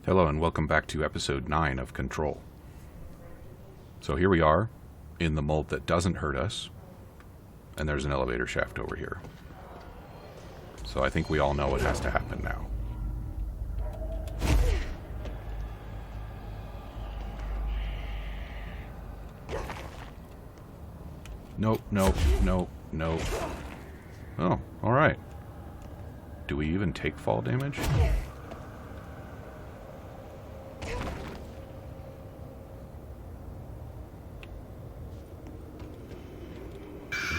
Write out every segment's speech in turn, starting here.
Hello and welcome back to episode 9 of Control. So here we are in the mold that doesn't hurt us, and there's an elevator shaft over here. So I think we all know what has to happen now. Nope, nope, nope, nope. Oh, alright. Do we even take fall damage?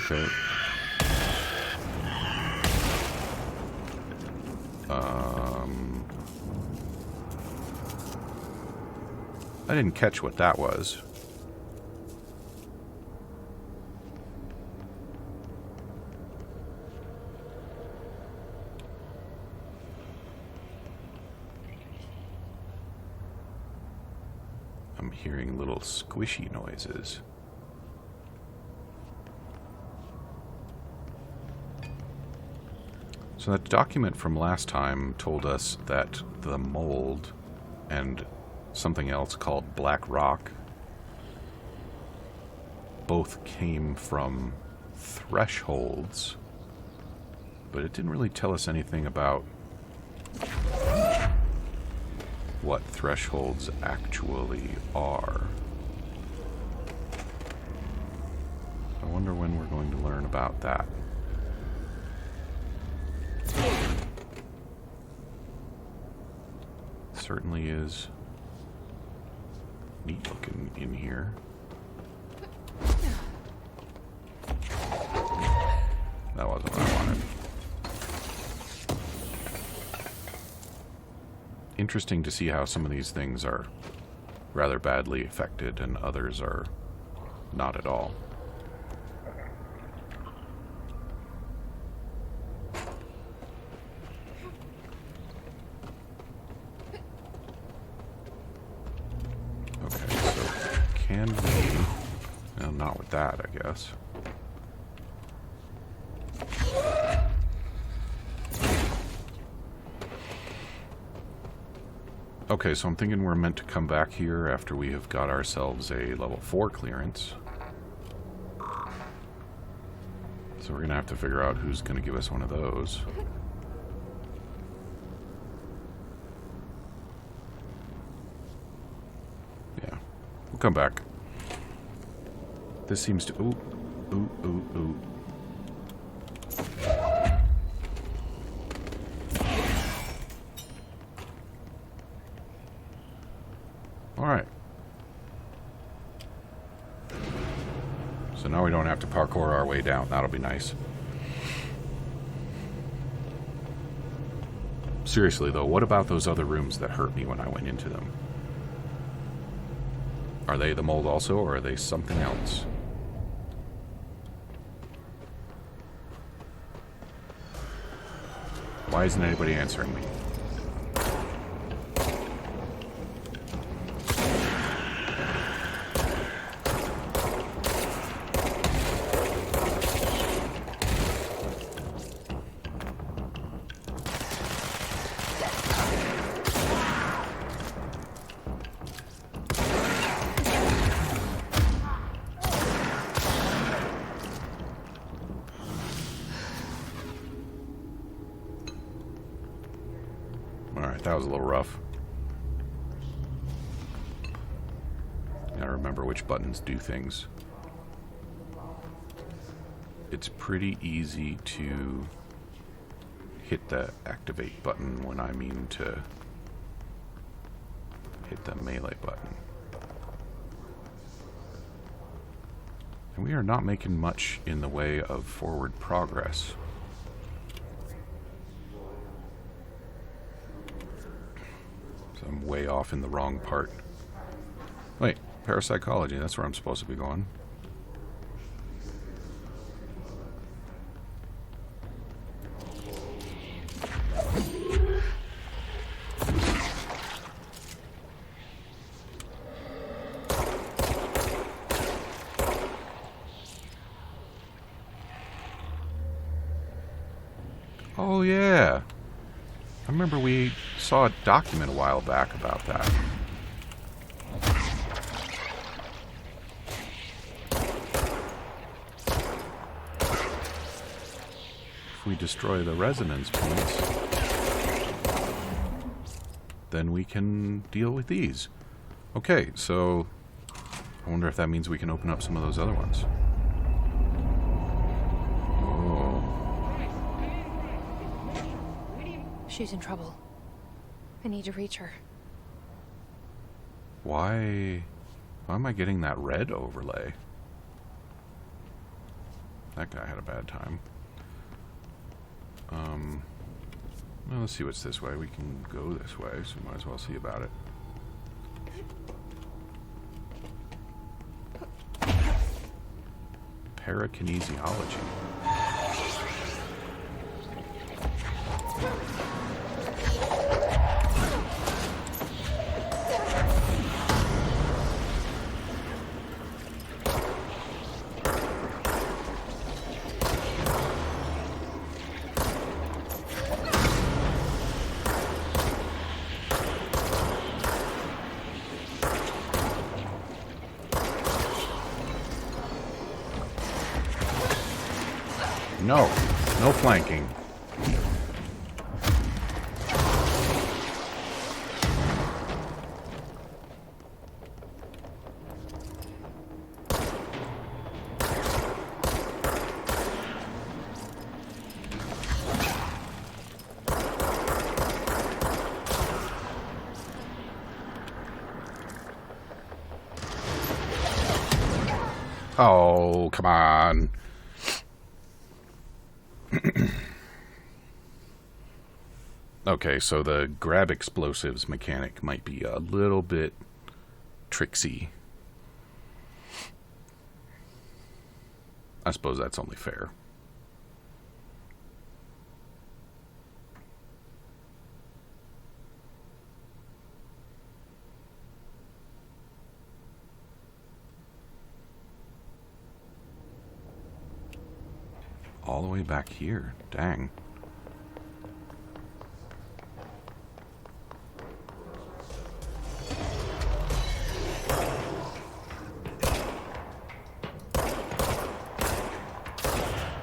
Okay. I didn't catch what that was. I'm hearing little squishy noises. So that document from last time told us that the mold and something else called black rock both came from thresholds, but it didn't really tell us anything about what thresholds actually are. I wonder when we're going to learn about that. Certainly is neat looking in here. That wasn't what I wanted. Interesting to see how some of these things are rather badly affected and others are not at all. Can we... Well, not with that, I guess. Okay, so I'm thinking we're meant to come back here after we have got ourselves a level 4 clearance. So we're going to have to figure out who's going to give us one of those. Yeah, we'll come back. This seems to... Ooh, ooh, ooh, ooh. Alright. So now we don't have to parkour our way down. That'll be nice. Seriously, though, what about those other rooms that hurt me when I went into them? Are they the mold also, or are they something else? Why isn't anybody answering me? Alright, that was a little rough. Gotta remember which buttons do things. It's pretty easy to hit the activate button when I mean to hit the melee button. And we are not making much in the way of forward progress. I'm way off in the wrong part. Wait, parapsychology, that's where I'm supposed to be going. Oh yeah. remember we saw a document a while back about that. If we destroy the resonance points, then we can deal with these. Okay, so I wonder if that means we can open up some of those other ones. She's in trouble. I need to reach her. Why am I getting that red overlay? That guy had a bad time. Well, let's see what's this way. We can go this way, so we might as well see about it. Parakinesiology. No flanking. Oh, come on. Okay, so the grab explosives mechanic might be a little bit tricksy. I suppose that's only fair. All the way back here. Dang.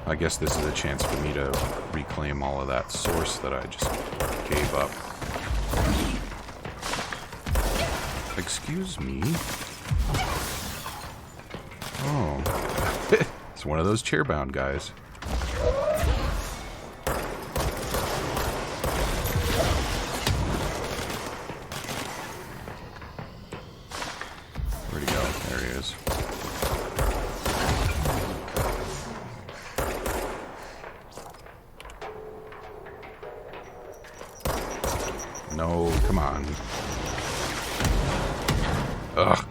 I guess this is a chance for me to reclaim all of that source that I just gave up. Excuse me? Oh. It's one of those chair-bound guys. Where'd he go? There he is. No, come on. Ugh.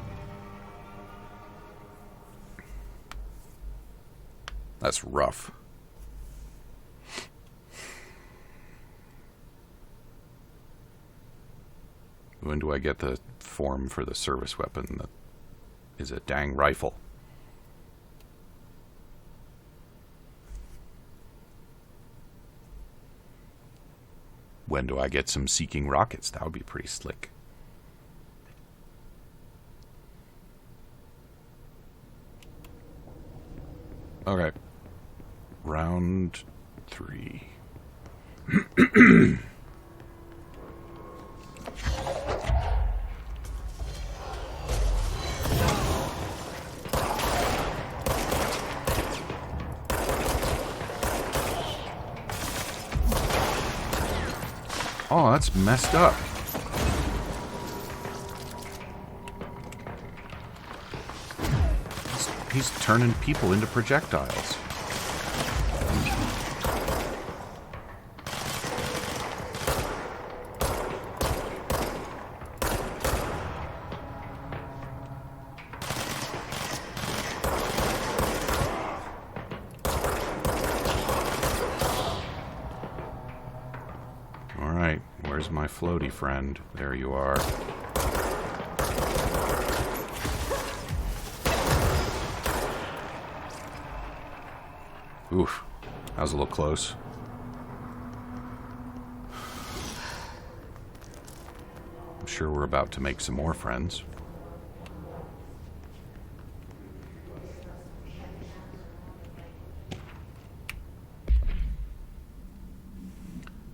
That's rough. When do I get the form for the service weapon that is a dang rifle? When do I get some seeking rockets? That would be pretty slick. Okay. Round 3. Oh, that's messed up. He's turning people into projectiles. All right, where's my floaty friend? There you are. Oof, that was a little close. sure we're about to make some more friends.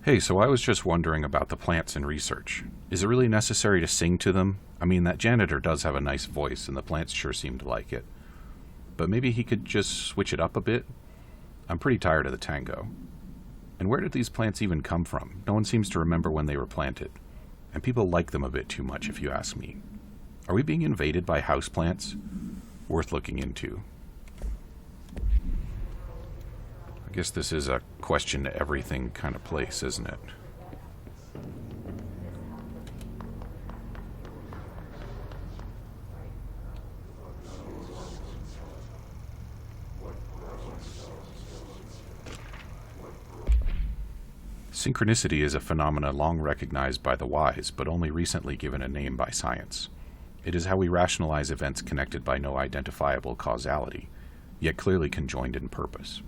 Hey, so I was just wondering about the plants in research. Is it really necessary to sing to them? I mean, that janitor does have a nice voice, and the plants sure seem to like it. But maybe he could just switch it up a bit? I'm pretty tired of the tango. And where did these plants even come from? No one seems to remember when they were planted. And people like them a bit too much, if you ask me. Are we being invaded by houseplants? Worth looking into. I guess this is a question to everything kind of place, isn't it? Synchronicity is a phenomenon long recognized by the wise, but only recently given a name by science. It is how we rationalize events connected by no identifiable causality, yet clearly conjoined in purpose.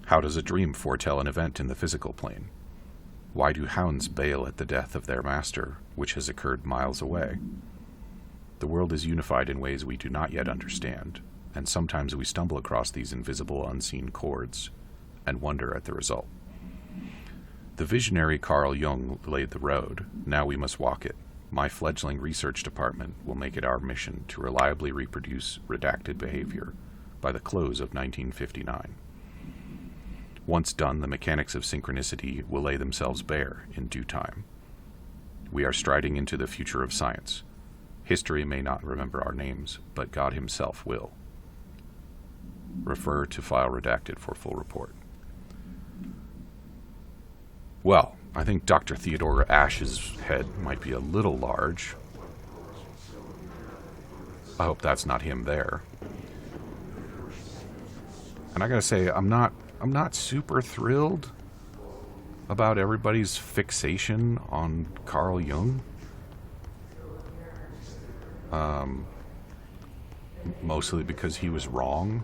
How does a dream foretell an event in the physical plane? Why do hounds bail at the death of their master, which has occurred miles away? The world is unified in ways we do not yet understand, and sometimes we stumble across these invisible, unseen chords and wonder at the result. The visionary Carl Jung laid the road. Now we must walk it. My fledgling research department will make it our mission to reliably reproduce redacted behavior by the close of 1959. Once done, the mechanics of synchronicity will lay themselves bare in due time. We are striding into the future of science. History may not remember our names, but God himself will. Refer to file redacted for full report. Well, I think Dr. Theodore Ash's head might be a little large. I hope that's not him there. And I gotta say, I'm not super thrilled about everybody's fixation on Carl Jung. Mostly because he was wrong.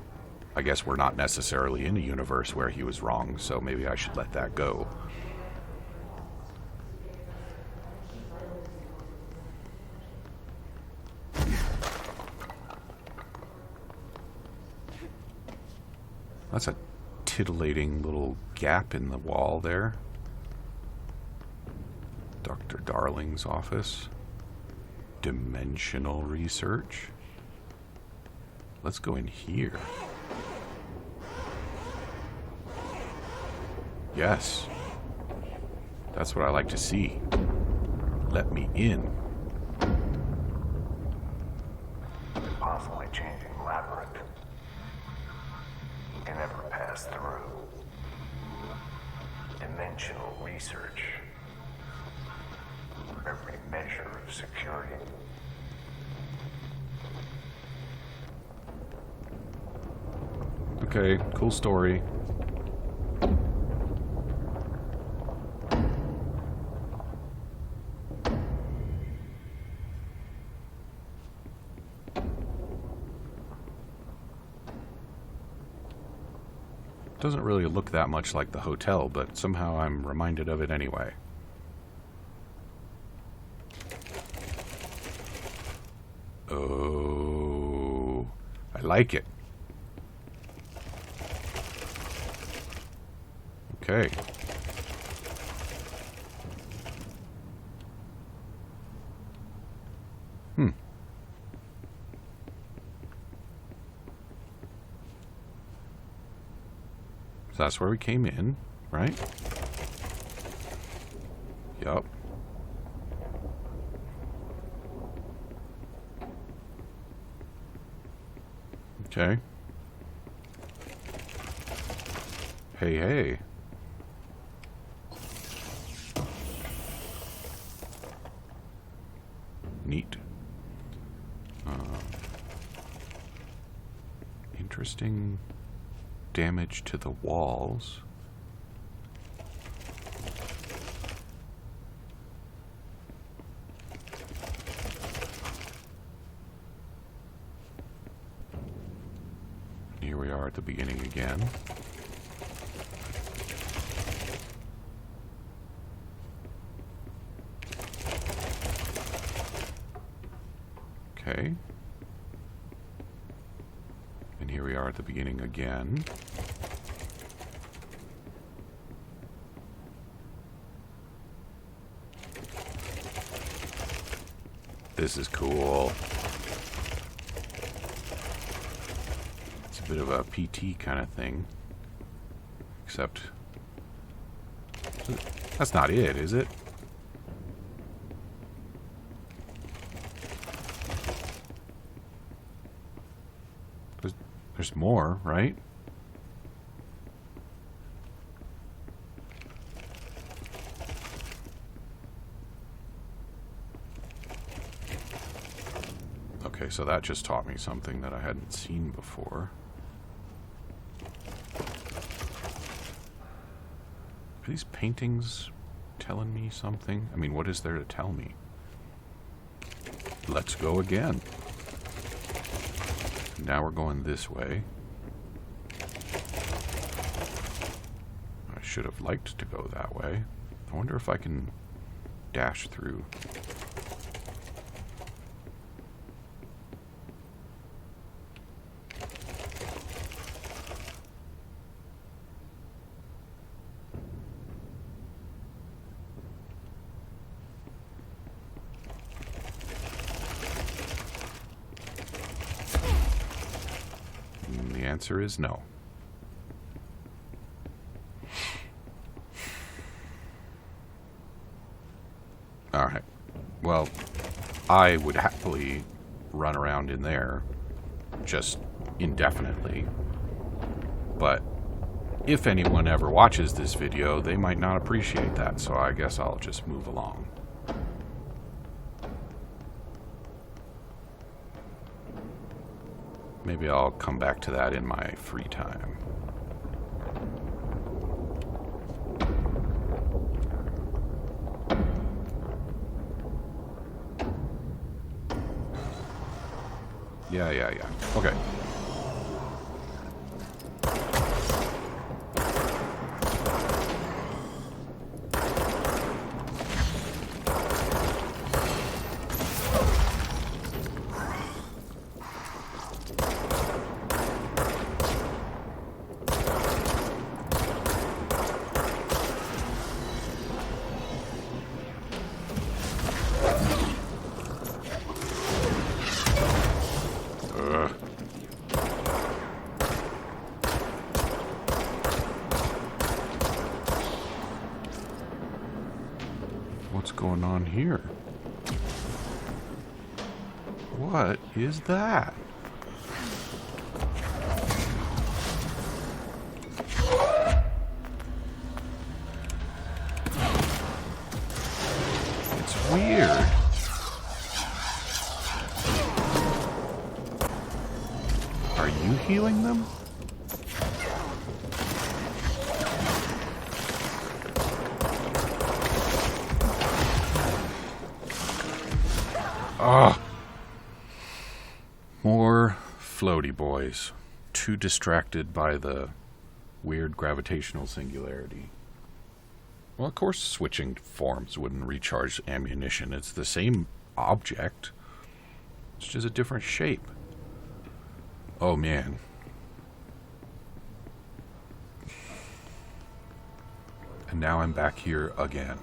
I guess we're not necessarily in a universe where he was wrong, so maybe I should let that go. That's a titillating little gap in the wall there. Dr. Darling's office. Dimensional research. Let's go in here. Yes. That's what I like to see. Let me in. Constantly changing labyrinth. Can never pass through. Dimensional research. Every measure of security. Okay, cool story. Doesn't really look that much like the hotel, but somehow I'm reminded of it anyway. Oh, I like it. Okay. So that's where we came in, right? Yup. Okay. Hey, hey. Neat. Interesting damage to the walls. Here we are at the beginning again. Okay. And here we are at the beginning again. This is cool. It's a bit of a PT kind of thing. Except... that's not it, is it? There's more, right? Okay, so that just taught me something that I hadn't seen before. Are these paintings telling me something? I mean, what is there to tell me? Let's go again. Now we're going this way. I should have liked to go that way. I wonder if I can dash through. The answer is no. Alright. Well, I would happily run around in there just indefinitely. But if anyone ever watches this video, they might not appreciate that, so I guess I'll just move along. Maybe I'll come back to that in my free time. Yeah. Okay. What's going on here? What is that? It's weird. Are you healing them? Ugh. More floaty boys. Too distracted by the weird gravitational singularity. Well, of course switching forms wouldn't recharge ammunition. It's the same object. It's just a different shape. Oh, man. And now I'm back here again.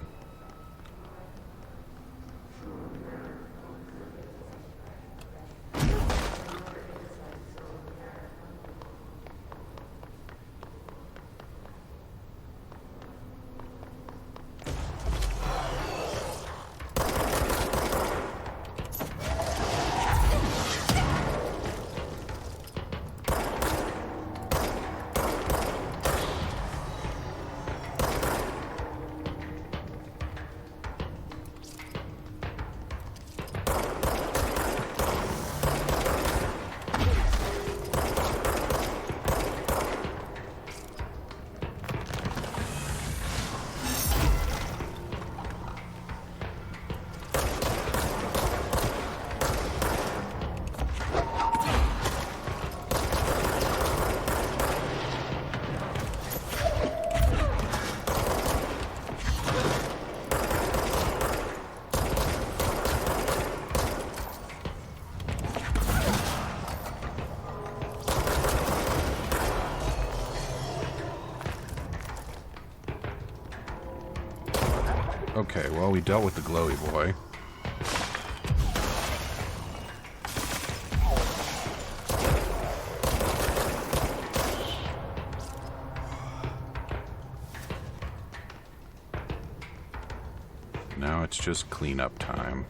Okay, well, we dealt with the glowy boy. Now it's just cleanup time.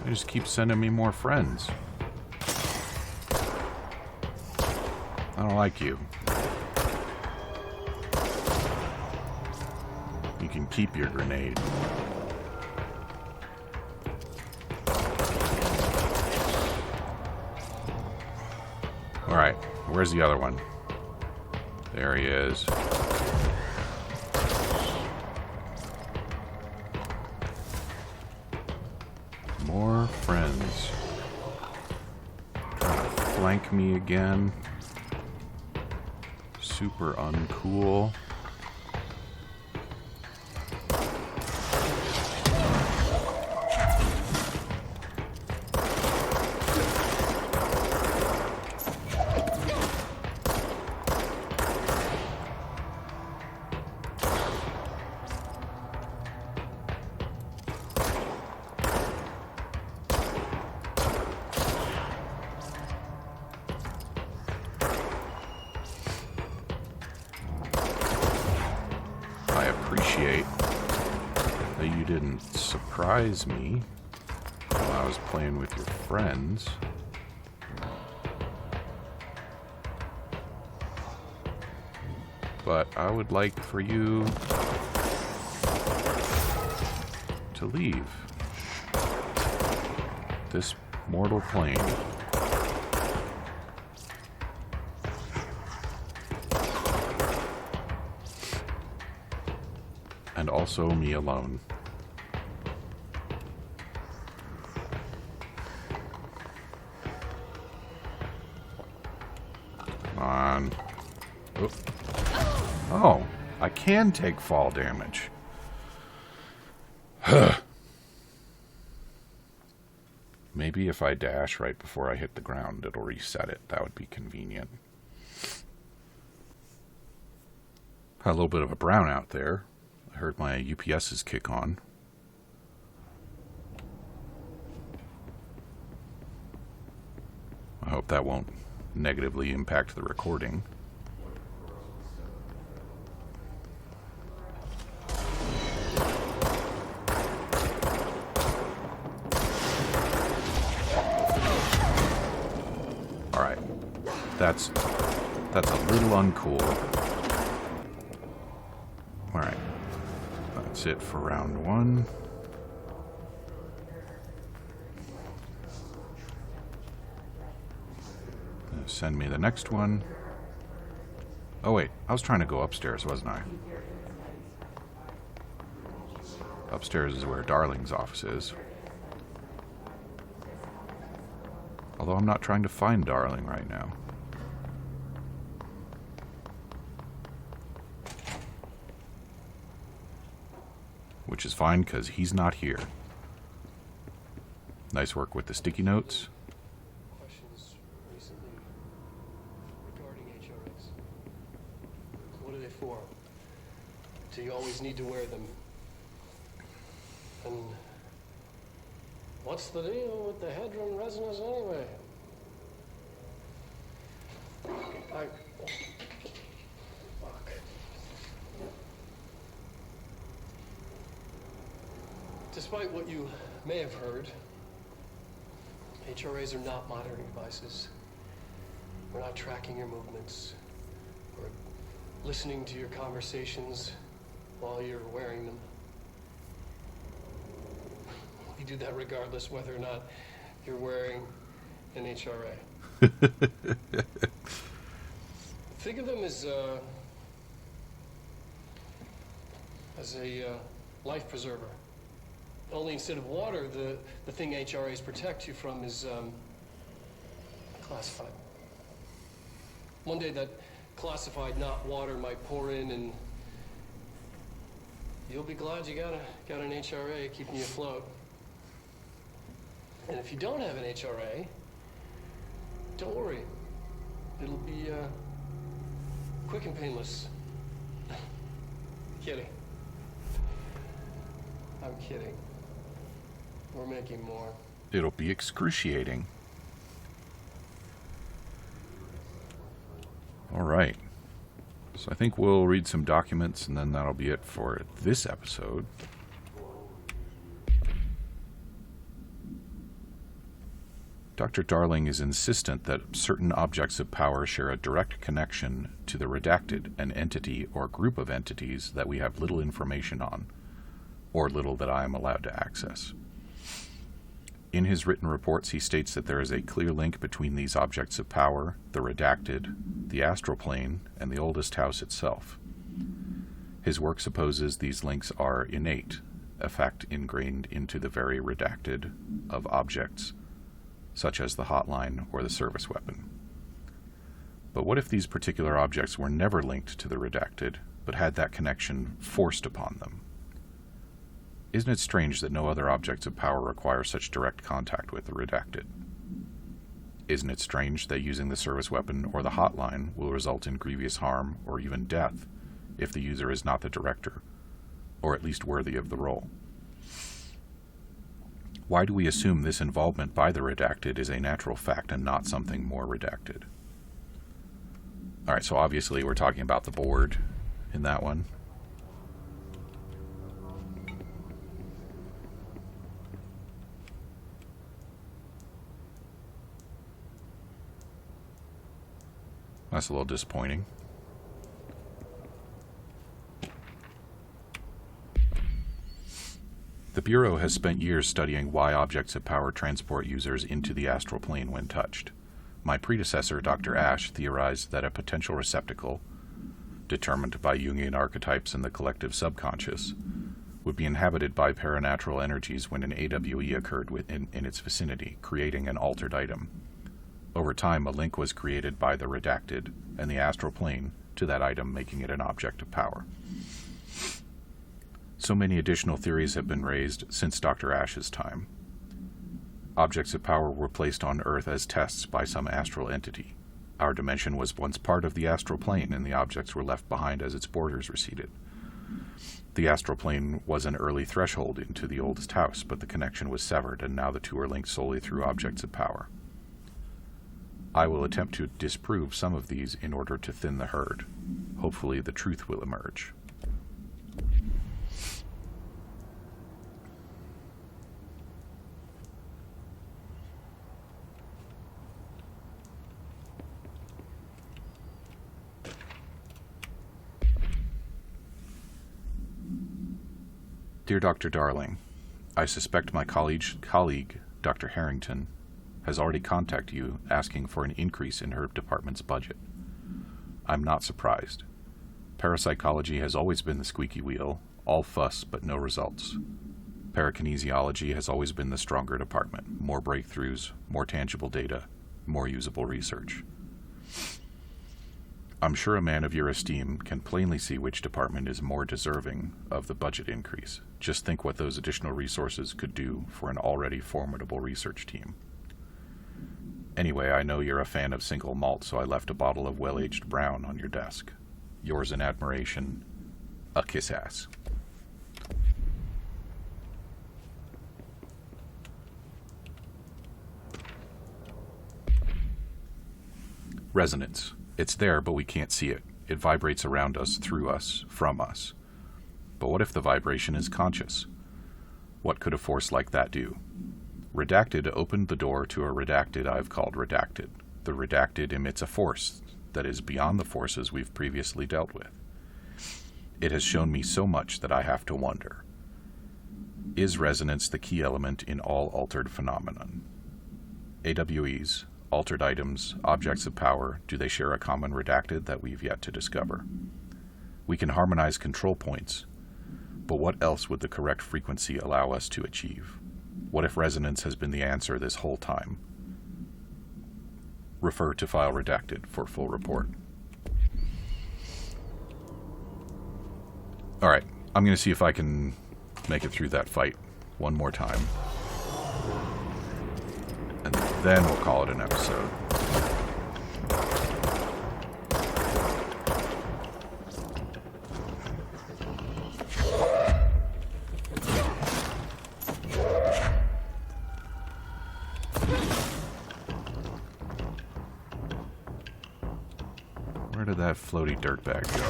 They just keep sending me more friends. I don't like you. You can keep your grenade. Alright, where's the other one? There he is. More friends. Trying to flank me again. Super uncool. I appreciate that you didn't surprise me while I was playing with your friends. But I would like for you to leave this mortal plane. And also me alone. Come on. Oop. Oh, I can take fall damage. Maybe if I dash right before I hit the ground, it'll reset it. That would be convenient. Had a little bit of a brownout there. I heard my UPS's kick on. I hope that won't negatively impact the recording. Alright. That's a little uncool. Alright. That's it for round one. Send me the next one. Oh wait, I was trying to go upstairs, wasn't I? Upstairs is where Darling's office is. Although I'm not trying to find Darling right now. Which is fine, because he's not here. Nice work with the sticky notes. Questions recently regarding HRX. What are they for? Do you always need to wear them? And what's the deal with the Hedron resonance anyway? Fuck. Despite what you may have heard, HRAs are not monitoring devices. We're not tracking your movements. We're listening to your conversations while you're wearing them. You do that regardless whether or not you're wearing an HRA. Think of them as a life preserver. Only instead of water, the thing HRAs protect you from is classified. One day that classified, not water, might pour in, and you'll be glad you got an HRA keeping you afloat. And if you don't have an HRA, don't worry. It'll be quick and painless. Kidding. I'm kidding. We're making more. It'll be excruciating. All right. So I think we'll read some documents, and then that'll be it for this episode. Dr. Darling is insistent that certain objects of power share a direct connection to the redacted, an entity or group of entities that we have little information on, or little that I am allowed to access. In his written reports, he states that there is a clear link between these objects of power, the redacted, the astral plane, and the oldest house itself. His work supposes these links are innate, a fact ingrained into the very redacted of objects, such as the hotline or the service weapon. But what if these particular objects were never linked to the redacted, but had that connection forced upon them? Isn't it strange that no other objects of power require such direct contact with the redacted? Isn't it strange that using the service weapon or the hotline will result in grievous harm or even death if the user is not the director, or at least worthy of the role? Why do we assume this involvement by the redacted is a natural fact and not something more redacted? Alright, so obviously we're talking about the board in that one. That's a little disappointing. The Bureau has spent years studying why objects of power transport users into the astral plane when touched. My predecessor, Dr. Ash, theorized that a potential receptacle, determined by Jungian archetypes and the collective subconscious, would be inhabited by paranatural energies when an AWE occurred in its vicinity, creating an altered item. Over time, a link was created by the redacted and the astral plane to that item, making it an object of power. So many additional theories have been raised since Dr. Ash's time. Objects of power were placed on Earth as tests by some astral entity. Our dimension was once part of the astral plane, and the objects were left behind as its borders receded. The astral plane was an early threshold into the oldest house, but the connection was severed, and now the two are linked solely through objects of power. I will attempt to disprove some of these in order to thin the herd. Hopefully the truth will emerge. Dear Dr. Darling, I suspect my colleague, Dr. Harrington, has already contacted you asking for an increase in her department's budget. I'm not surprised. Parapsychology has always been the squeaky wheel, all fuss but no results. Parakinesiology has always been the stronger department, more breakthroughs, more tangible data, more usable research. I'm sure a man of your esteem can plainly see which department is more deserving of the budget increase. Just think what those additional resources could do for an already formidable research team. Anyway, I know you're a fan of single malt, so I left a bottle of well-aged brown on your desk. Yours in admiration, a kiss ass. Resonance. It's there, but we can't see it. It vibrates around us, through us, from us. But what if the vibration is conscious? What could a force like that do? Redacted opened the door to a redacted I've called redacted. The redacted emits a force that is beyond the forces we've previously dealt with. It has shown me so much that I have to wonder. Is resonance the key element in all altered phenomenon? AWEs, altered items, objects of power, do they share a common redacted that we've yet to discover? We can harmonize control points, but what else would the correct frequency allow us to achieve? What if resonance has been the answer this whole time? Refer to file redacted for full report. Alright, I'm going to see if I can make it through that fight one more time. And then we'll call it an episode. Where did that floaty dirtbag go?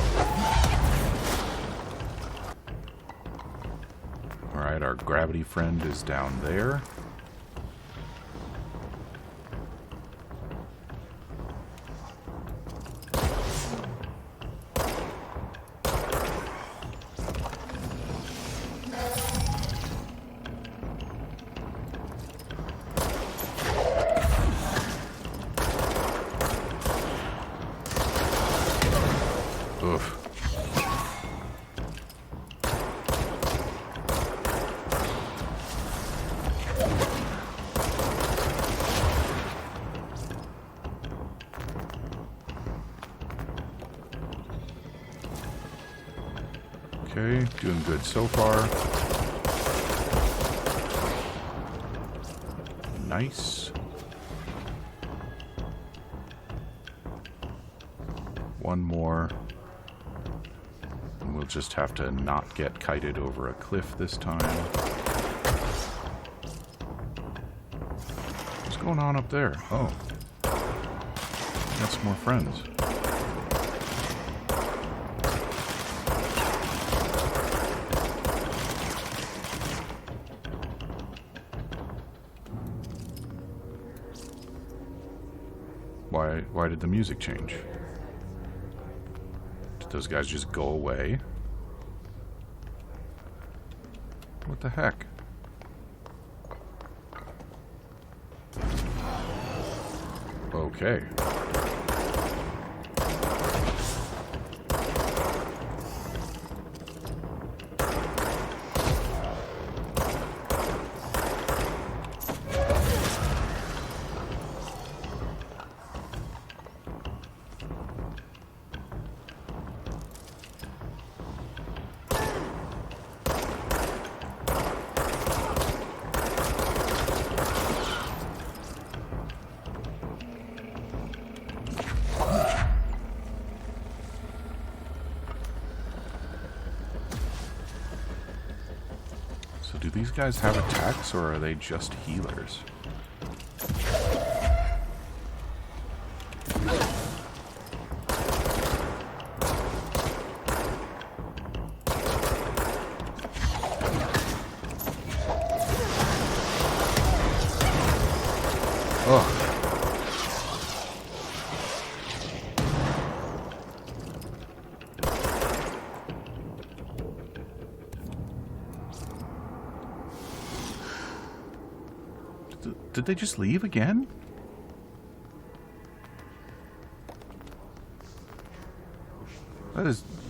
Alright, our gravity friend is down there. Oof. Okay, doing good so far. Nice. One more. And we'll just have to not get kited over a cliff this time. What's going on up there? Oh. Got some more friends. Why did the music change? Did those guys just go away? What the heck? Okay. So do these guys have attacks, or are they just healers? Ugh. Did they just leave again?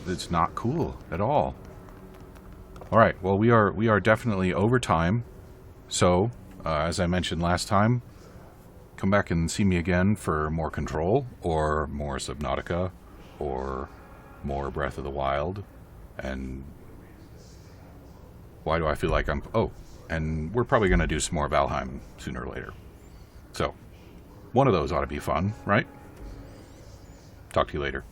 It's not cool at all. Alright, well we are definitely over time. So, as I mentioned last time, come back and see me again for more Control, or more Subnautica, or more Breath of the Wild. And why do I feel like I'm... Oh, and we're probably going to do some more Valheim sooner or later. So, one of those ought to be fun, right? Talk to you later.